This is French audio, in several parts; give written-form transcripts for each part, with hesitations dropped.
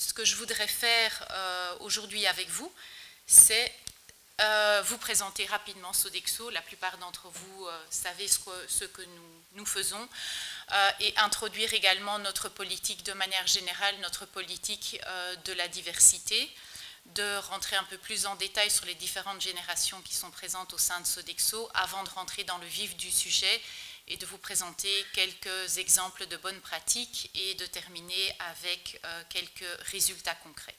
ce que je voudrais faire aujourd'hui avec vous, c'est vous présenter rapidement Sodexo. La plupart d'entre vous savez ce que nous faisons et introduire également notre politique de manière générale, notre politique de la diversité, de rentrer un peu plus en détail sur les différentes générations qui sont présentes au sein de Sodexo avant de rentrer dans le vif du sujet et de vous présenter quelques exemples de bonnes pratiques et de terminer avec quelques résultats concrets.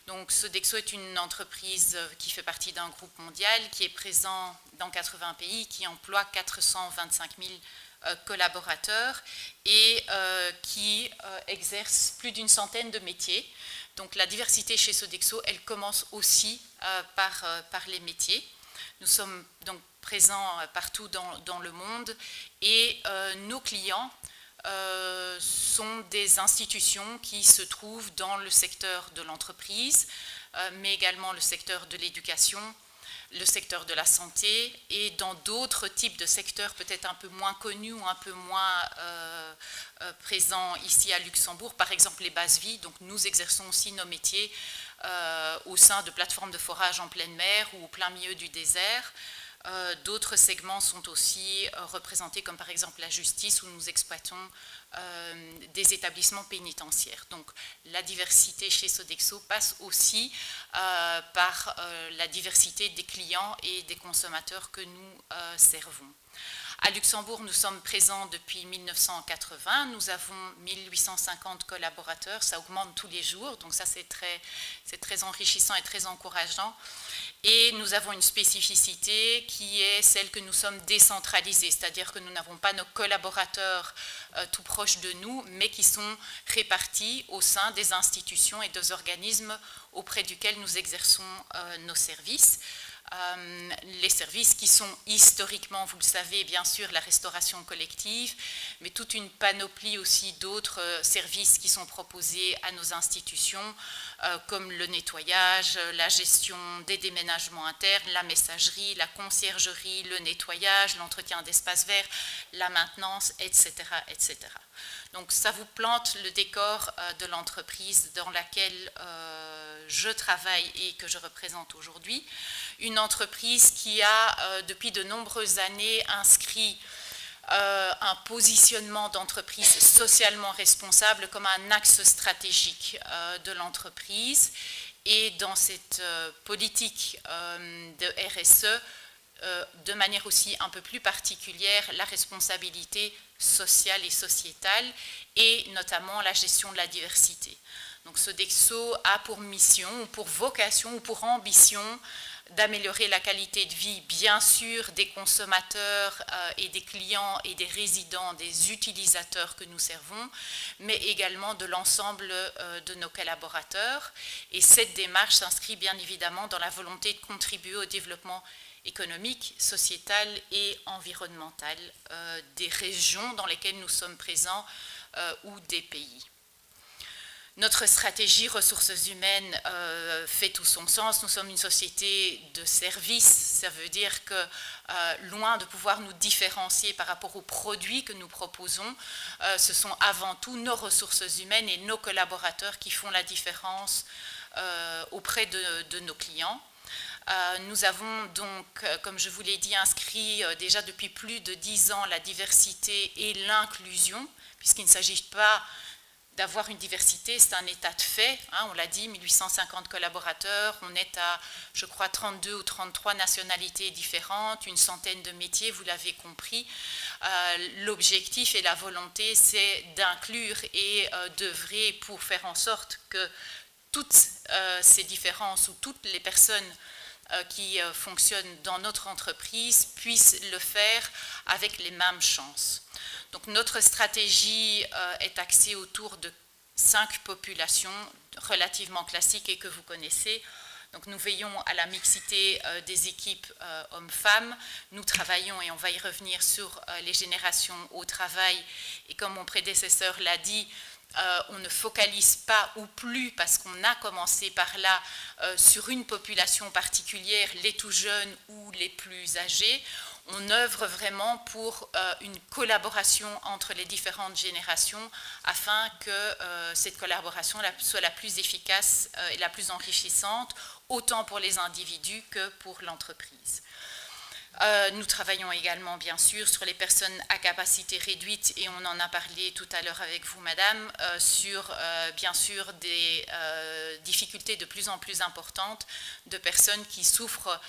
Donc, Sodexo est une entreprise qui fait partie d'un groupe mondial qui est présent dans 80 pays, qui emploie 425 000 collaborateurs et qui exerce plus d'une centaine de métiers. Donc, la diversité chez Sodexo, elle commence aussi par les métiers. Nous sommes donc présents partout dans le monde et nos clients sont des institutions qui se trouvent dans le secteur de l'entreprise, mais également le secteur de l'éducation, le secteur de la santé et dans d'autres types de secteurs peut-être un peu moins connus ou un peu moins présents ici à Luxembourg, par exemple les bases vies. Donc nous exerçons aussi nos métiers au sein de plateformes de forage en pleine mer ou au plein milieu du désert. D'autres segments sont aussi représentés comme par exemple la justice où nous exploitons des établissements pénitentiaires. Donc la diversité chez Sodexo passe aussi par la diversité des clients et des consommateurs que nous servons. À Luxembourg, nous sommes présents depuis 1980. Nous avons 1850 collaborateurs. Ça augmente tous les jours. Donc ça, c'est très enrichissant et très encourageant. Et nous avons une spécificité qui est celle que nous sommes décentralisés. C'est-à-dire que nous n'avons pas nos collaborateurs tout proches de nous, mais qui sont répartis au sein des institutions et des organismes auprès duquel nous exerçons nos services. Les services qui sont historiquement, vous le savez, bien sûr, la restauration collective, mais toute une panoplie aussi d'autres services qui sont proposés à nos institutions, comme le nettoyage, la gestion des déménagements internes, la messagerie, la conciergerie, le nettoyage, l'entretien d'espaces verts, la maintenance, etc., etc. Donc ça vous plante le décor de l'entreprise dans laquelle je travaille et que je représente aujourd'hui. Une entreprise qui a depuis de nombreuses années inscrit un positionnement d'entreprise socialement responsable comme un axe stratégique de l'entreprise. Et dans cette politique de RSE, de manière aussi un peu plus particulière, la responsabilité sociale et sociétale et notamment la gestion de la diversité. Donc Sodexo a pour mission ou pour vocation ou pour ambition d'améliorer la qualité de vie, bien sûr, des consommateurs et des clients et des résidents, des utilisateurs que nous servons, mais également de l'ensemble de nos collaborateurs. Et cette démarche s'inscrit bien évidemment dans la volonté de contribuer au développement économique, sociétal et environnemental des régions dans lesquelles nous sommes présents ou des pays. Notre stratégie ressources humaines fait tout son sens. Nous sommes une société de services. Ça veut dire que loin de pouvoir nous différencier par rapport aux produits que nous proposons, ce sont avant tout nos ressources humaines et nos collaborateurs qui font la différence auprès de nos clients. Nous avons donc, comme je vous l'ai dit, inscrit déjà depuis plus de 10 ans la diversité et l'inclusion, puisqu'il ne s'agit pas d'avoir une diversité, c'est un état de fait. On l'a dit, 1850 collaborateurs, on est à, je crois, 32 ou 33 nationalités différentes, une centaine de métiers, vous l'avez compris. L'objectif et la volonté, c'est d'inclure et d'œuvrer pour faire en sorte que toutes ces différences ou toutes les personnes qui fonctionnent dans notre entreprise puissent le faire avec les mêmes chances. Donc notre stratégie est axée autour de 5 populations relativement classiques et que vous connaissez. Donc nous veillons à la mixité des équipes hommes-femmes. Nous travaillons, et on va y revenir, sur les générations au travail. Et comme mon prédécesseur l'a dit, on ne focalise pas ou plus, parce qu'on a commencé par là, sur une population particulière, les tout jeunes ou les plus âgés. on œuvre vraiment pour une collaboration entre les différentes générations afin que cette collaboration soit la plus efficace et la plus enrichissante, autant pour les individus que pour l'entreprise. Nous travaillons également, bien sûr, sur les personnes à capacité réduite, et on en a parlé tout à l'heure avec vous, madame, sur, bien sûr, des difficultés de plus en plus importantes de personnes qui souffrent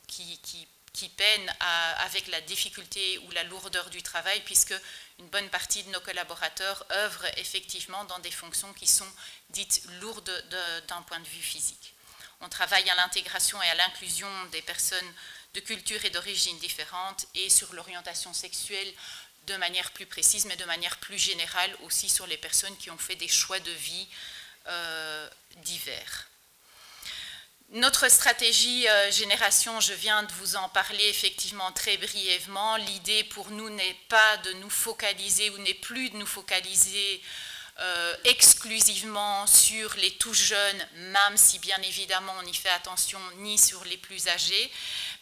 qui peinent avec la difficulté ou la lourdeur du travail, puisque une bonne partie de nos collaborateurs œuvrent effectivement dans des fonctions qui sont dites lourdes d'un point de vue physique. On travaille à l'intégration et à l'inclusion des personnes de culture et d'origine différentes et sur l'orientation sexuelle de manière plus précise, mais de manière plus générale aussi sur les personnes qui ont fait des choix de vie divers. Notre stratégie génération, je viens de vous en parler effectivement très brièvement. L'idée pour nous n'est pas de nous focaliser ou n'est plus de nous focaliser exclusivement sur les tout jeunes, même si bien évidemment on y fait attention, ni sur les plus âgés,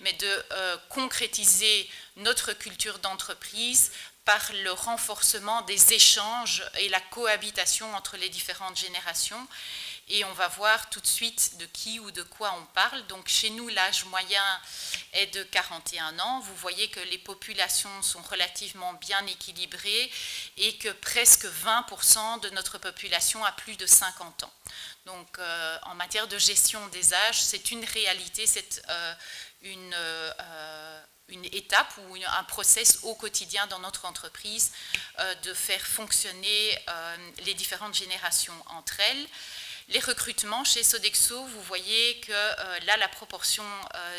mais de concrétiser notre culture d'entreprise par le renforcement des échanges et la cohabitation entre les différentes générations. Et on va voir tout de suite de qui ou de quoi on parle. Donc chez nous, l'âge moyen est de 41 ans. Vous voyez que les populations sont relativement bien équilibrées et que presque 20% de notre population a plus de 50 ans. Donc en matière de gestion des âges, c'est une réalité, c'est une étape ou un process au quotidien dans notre entreprise de faire fonctionner les différentes générations entre elles. Les recrutements chez Sodexo, vous voyez que là, la proportion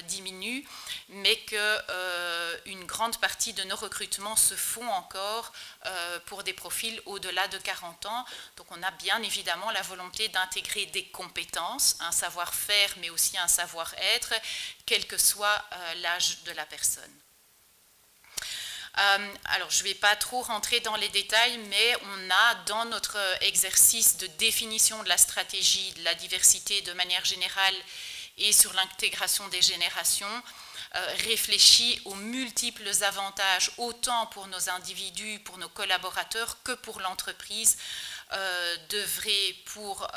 diminue, mais qu'une grande partie de nos recrutements se font encore pour des profils au-delà de 40 ans. Donc, on a bien évidemment la volonté d'intégrer des compétences, un savoir-faire, mais aussi un savoir-être, quel que soit l'âge de la personne. Alors, je ne vais pas trop rentrer dans les détails, mais on a dans notre exercice de définition de la stratégie de la diversité de manière générale et sur l'intégration des générations, réfléchi aux multiples avantages, autant pour nos individus, pour nos collaborateurs, que pour l'entreprise, d'œuvrer pour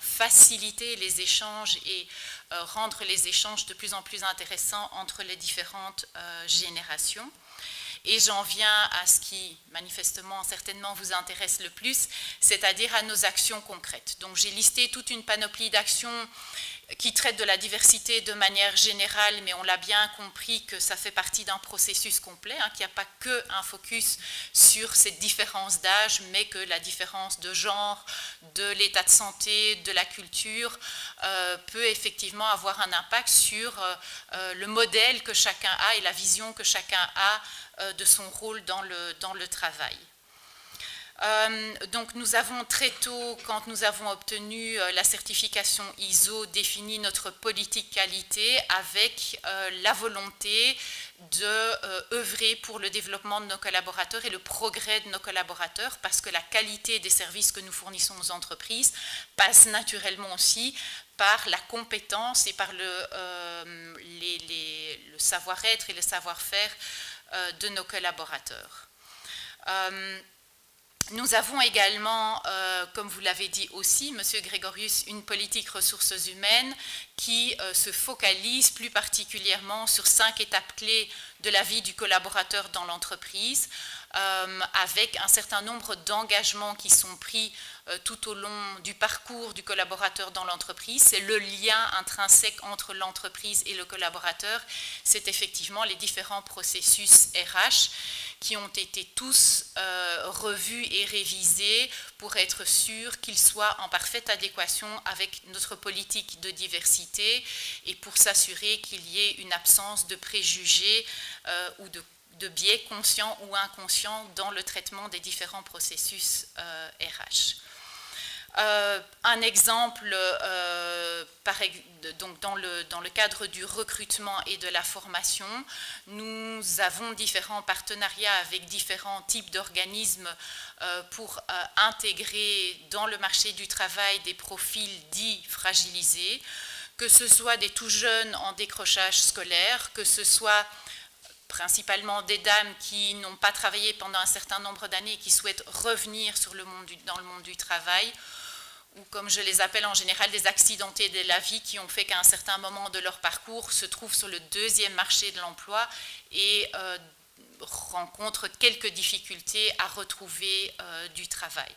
faciliter les échanges et rendre les échanges de plus en plus intéressants entre les différentes générations. Et j'en viens à ce qui, manifestement, certainement vous intéresse le plus, c'est-à-dire à nos actions concrètes. Donc j'ai listé toute une panoplie d'actions qui traitent de la diversité de manière générale, mais on l'a bien compris que ça fait partie d'un processus complet, qu'il n'y a pas qu'un focus sur cette différence d'âge, mais que la différence de genre, de l'état de santé, de la culture, peut effectivement avoir un impact sur le modèle que chacun a et la vision que chacun a de son rôle dans le travail. Donc nous avons très tôt, quand nous avons obtenu la certification ISO, défini notre politique qualité avec la volonté d'œuvrer pour le développement de nos collaborateurs et le progrès de nos collaborateurs, parce que la qualité des services que nous fournissons aux entreprises passe naturellement aussi par la compétence et par le savoir-être et le savoir-faire de nos collaborateurs. Nous avons également, comme vous l'avez dit aussi, Monsieur Grégorius, une politique ressources humaines qui se focalise plus particulièrement sur 5 étapes clés de la vie du collaborateur dans l'entreprise, avec un certain nombre d'engagements qui sont pris tout au long du parcours du collaborateur dans l'entreprise. C'est le lien intrinsèque entre l'entreprise et le collaborateur. C'est effectivement les différents processus RH qui ont été tous revus et révisés pour être sûr qu'ils soient en parfaite adéquation avec notre politique de diversité et pour s'assurer qu'il y ait une absence de préjugés ou de biais conscients ou inconscients dans le traitement des différents processus RH. Un exemple, donc dans le cadre du recrutement et de la formation, nous avons différents partenariats avec différents types d'organismes pour intégrer dans le marché du travail des profils dits fragilisés, que ce soit des tout jeunes en décrochage scolaire, que ce soit principalement des dames qui n'ont pas travaillé pendant un certain nombre d'années et qui souhaitent revenir dans le monde du travail, ou comme je les appelle en général des accidentés de la vie qui ont fait qu'à un certain moment de leur parcours se trouvent sur le deuxième marché de l'emploi et rencontrent quelques difficultés à retrouver du travail.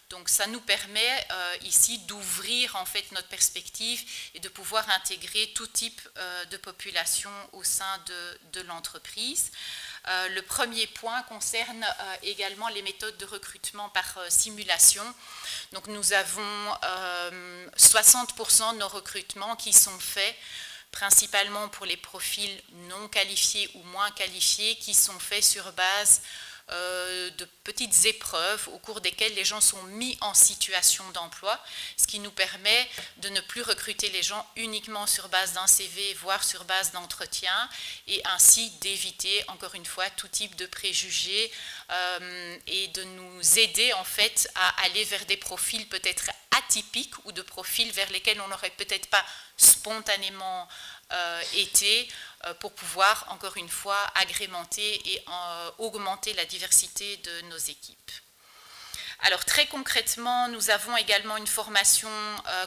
Donc ça nous permet ici d'ouvrir en fait notre perspective et de pouvoir intégrer tout type de population au sein de l'entreprise. Le premier point concerne également les méthodes de recrutement par simulation. Donc nous avons 60% de nos recrutements qui sont faits principalement pour les profils non qualifiés ou moins qualifiés, qui sont faits sur base de petites épreuves au cours desquelles les gens sont mis en situation d'emploi, ce qui nous permet de ne plus recruter les gens uniquement sur base d'un CV, voire sur base d'entretien, et ainsi d'éviter, encore une fois, tout type de préjugés et de nous aider en fait à aller vers des profils peut-être atypiques ou de profils vers lesquels on n'aurait peut-être pas spontanément été pour pouvoir, encore une fois, agrémenter et augmenter la diversité de nos équipes. Alors, très concrètement, nous avons également une formation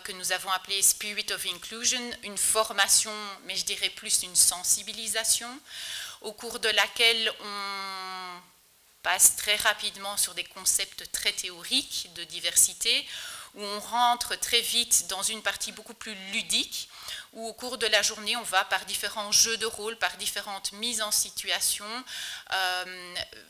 que nous avons appelée Spirit of Inclusion, une formation, mais je dirais plus une sensibilisation, au cours de laquelle on passe très rapidement sur des concepts très théoriques de diversité, où on rentre très vite dans une partie beaucoup plus ludique, où au cours de la journée, on va par différents jeux de rôle, par différentes mises en situation,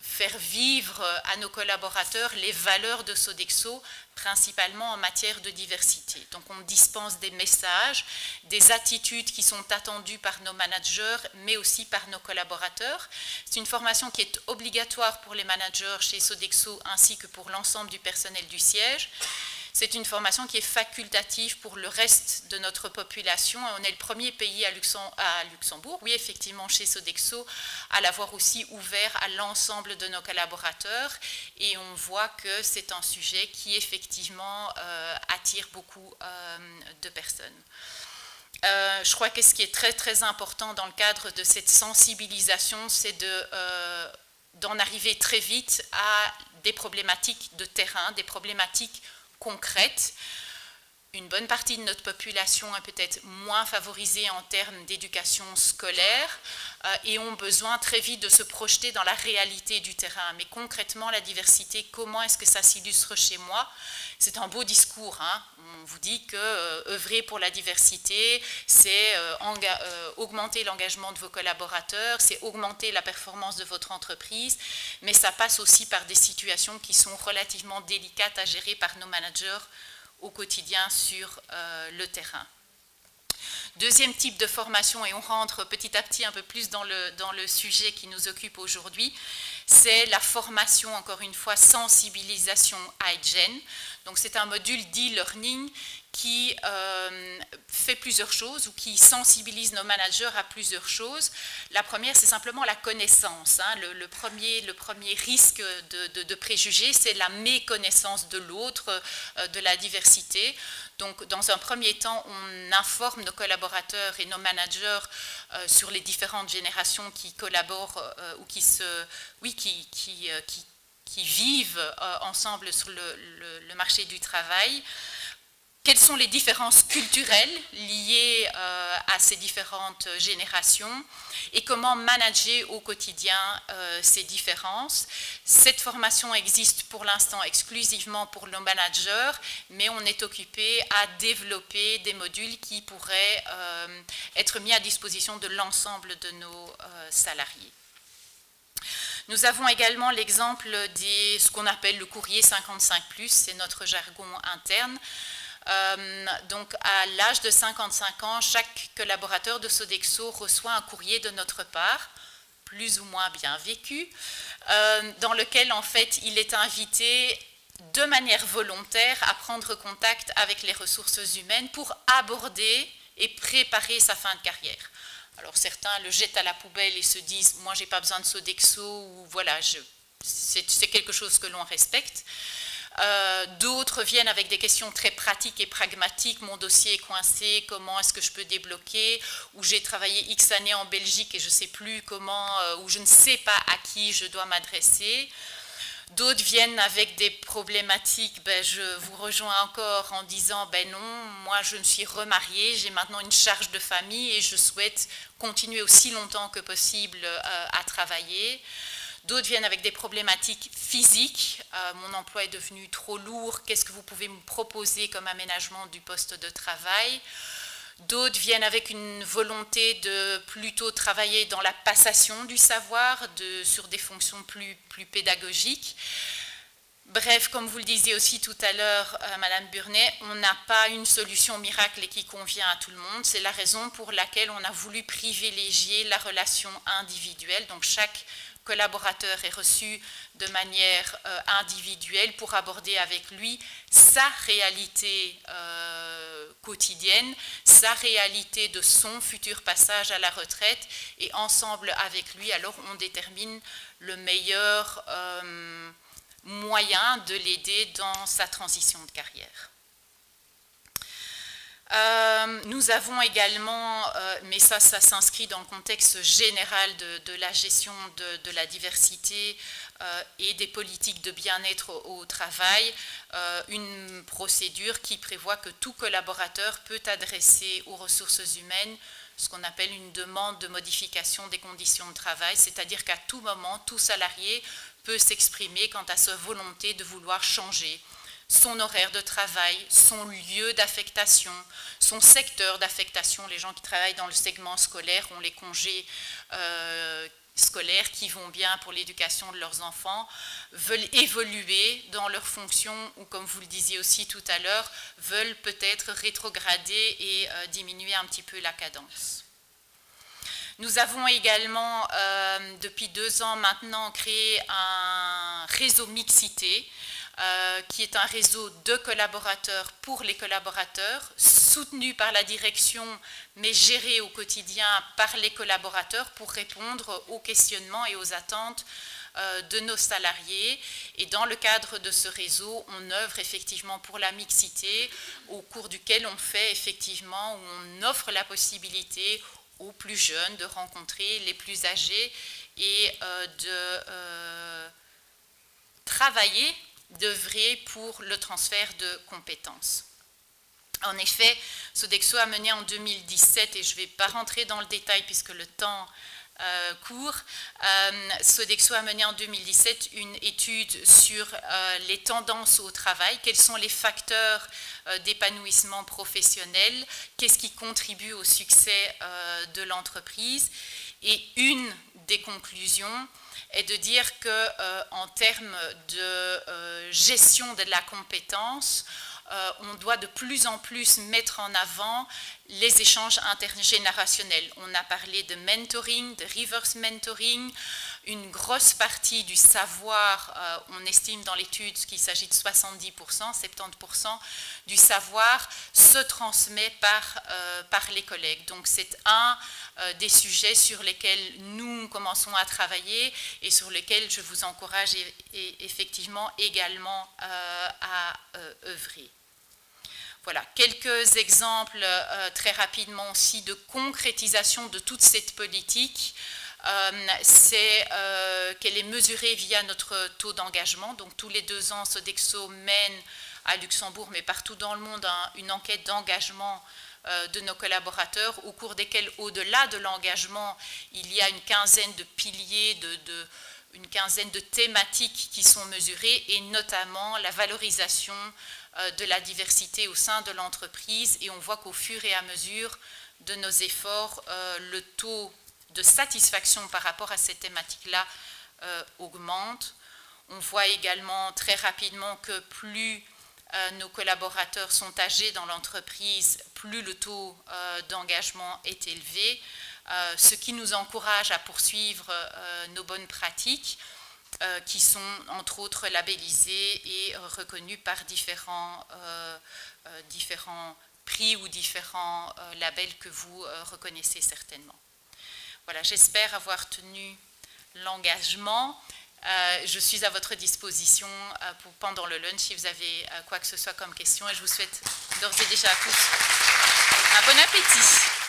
faire vivre à nos collaborateurs les valeurs de Sodexo, principalement en matière de diversité. Donc on dispense des messages, des attitudes qui sont attendues par nos managers, mais aussi par nos collaborateurs. C'est une formation qui est obligatoire pour les managers chez Sodexo, ainsi que pour l'ensemble du personnel du siège. C'est une formation qui est facultative pour le reste de notre population. On est le premier pays à Luxembourg, oui, effectivement, chez Sodexo, à l'avoir aussi ouvert à l'ensemble de nos collaborateurs. Et on voit que c'est un sujet qui, effectivement, attire beaucoup de personnes. Je crois que ce qui est très, très important dans le cadre de cette sensibilisation, c'est d'en arriver très vite à des problématiques de terrain, des problématiques concrètes. Une bonne partie de notre population est peut-être moins favorisée en termes d'éducation scolaire et ont besoin très vite de se projeter dans la réalité du terrain. Mais concrètement, la diversité, comment est-ce que ça s'illustre chez moi? C'est un beau discours, hein. On vous dit que œuvrer pour la diversité, c'est augmenter l'engagement de vos collaborateurs, c'est augmenter la performance de votre entreprise, mais ça passe aussi par des situations qui sont relativement délicates à gérer par nos managers au quotidien sur le terrain. Deuxième type de formation, et on rentre petit à petit un peu plus dans le sujet qui nous occupe aujourd'hui, c'est la formation, encore une fois, sensibilisation hygiène. Donc c'est un module d'e-learning qui fait plusieurs choses ou qui sensibilise nos managers à plusieurs choses. La première, c'est simplement la connaissance. Hein. Le premier risque de préjugés, c'est la méconnaissance de l'autre, de la diversité. Donc, dans un premier temps, on informe nos collaborateurs et nos managers sur les différentes générations qui collaborent ou qui vivent ensemble sur le marché du travail. Quelles sont les différences culturelles liées à ces différentes générations et comment manager au quotidien ces différences. Cette formation existe pour l'instant exclusivement pour nos managers, mais on est occupé à développer des modules qui pourraient être mis à disposition de l'ensemble de nos salariés. Nous avons également l'exemple de ce qu'on appelle le courrier 55+, c'est notre jargon interne. Donc à l'âge de 55 ans, chaque collaborateur de Sodexo reçoit un courrier de notre part, plus ou moins bien vécu, dans lequel en fait il est invité de manière volontaire à prendre contact avec les ressources humaines pour aborder et préparer sa fin de carrière. Alors certains le jettent à la poubelle et se disent « moi j'ai pas besoin de Sodexo » ou voilà, c'est quelque chose que l'on respecte. D'autres viennent avec des questions très pratiques et pragmatiques. Mon dossier est coincé, comment est-ce que je peux débloquer? Ou j'ai travaillé X années en Belgique et je ne sais plus comment, ou je ne sais pas à qui je dois m'adresser. D'autres viennent avec des problématiques, je vous rejoins encore en disant, non, moi je me suis remariée, j'ai maintenant une charge de famille et je souhaite continuer aussi longtemps que possible à travailler. D'autres viennent avec des problématiques physiques. Mon emploi est devenu trop lourd. Qu'est-ce que vous pouvez me proposer comme aménagement du poste de travail? D'autres viennent avec une volonté de plutôt travailler dans la passation du savoir, sur des fonctions plus pédagogiques. Bref, comme vous le disiez aussi tout à l'heure, Madame Burnet, on n'a pas une solution miracle et qui convient à tout le monde. C'est la raison pour laquelle on a voulu privilégier la relation individuelle. Donc chaque collaborateur est reçu de manière individuelle pour aborder avec lui sa réalité quotidienne, sa réalité de son futur passage à la retraite, et ensemble avec lui, alors on détermine le meilleur moyen de l'aider dans sa transition de carrière. Nous avons également, mais ça s'inscrit dans le contexte général de la gestion de la diversité et des politiques de bien-être au travail, une procédure qui prévoit que tout collaborateur peut adresser aux ressources humaines ce qu'on appelle une demande de modification des conditions de travail, c'est-à-dire qu'à tout moment, tout salarié peut s'exprimer quant à sa volonté de vouloir changer son horaire de travail, son lieu d'affectation, son secteur d'affectation. Les gens qui travaillent dans le segment scolaire ont les congés scolaires qui vont bien pour l'éducation de leurs enfants, veulent évoluer dans leurs fonctions ou, comme vous le disiez aussi tout à l'heure, veulent peut-être rétrograder et diminuer un petit peu la cadence. Nous avons également, depuis 2 ans maintenant, créé un réseau mixité, qui est un réseau de collaborateurs pour les collaborateurs, soutenu par la direction, mais géré au quotidien par les collaborateurs pour répondre aux questionnements et aux attentes de nos salariés. Et dans le cadre de ce réseau, on œuvre effectivement pour la mixité, au cours duquel on fait effectivement, où on offre la possibilité aux plus jeunes de rencontrer les plus âgés et de travailler, d'œuvrer pour le transfert de compétences. En effet, Sodexo a mené en 2017, et je ne vais pas rentrer dans le détail puisque le temps court, Sodexo a mené en 2017 une étude sur les tendances au travail, quels sont les facteurs d'épanouissement professionnel, qu'est-ce qui contribue au succès de l'entreprise. Et une des conclusions est de dire qu'en termes de gestion de la compétence, on doit de plus en plus mettre en avant les échanges intergénérationnels. On a parlé de mentoring, de reverse mentoring. Une grosse partie du savoir, on estime dans l'étude qu'il s'agit de 70%, 70% du savoir se transmet par les collègues. Donc c'est un des sujets sur lesquels nous commençons à travailler et sur lesquels je vous encourage effectivement également à œuvrer. Voilà, quelques exemples très rapidement aussi de concrétisation de toute cette politique. C'est qu'elle est mesurée via notre taux d'engagement. Donc tous les 2 ans, Sodexo mène à Luxembourg, mais partout dans le monde, une enquête d'engagement de nos collaborateurs, au cours desquels, au-delà de l'engagement, il y a une quinzaine de piliers, une quinzaine de thématiques qui sont mesurées, et notamment la valorisation de la diversité au sein de l'entreprise. Et on voit qu'au fur et à mesure de nos efforts, le taux de satisfaction par rapport à ces thématiques-là augmente. On voit également très rapidement que plus nos collaborateurs sont âgés dans l'entreprise, plus le taux d'engagement est élevé, ce qui nous encourage à poursuivre nos bonnes pratiques, qui sont entre autres labellisées et reconnues par différents prix ou différents labels que vous reconnaissez certainement. Voilà, j'espère avoir tenu l'engagement. Je suis à votre disposition pendant le lunch si vous avez quoi que ce soit comme question et je vous souhaite d'ores et déjà à tous un bon appétit.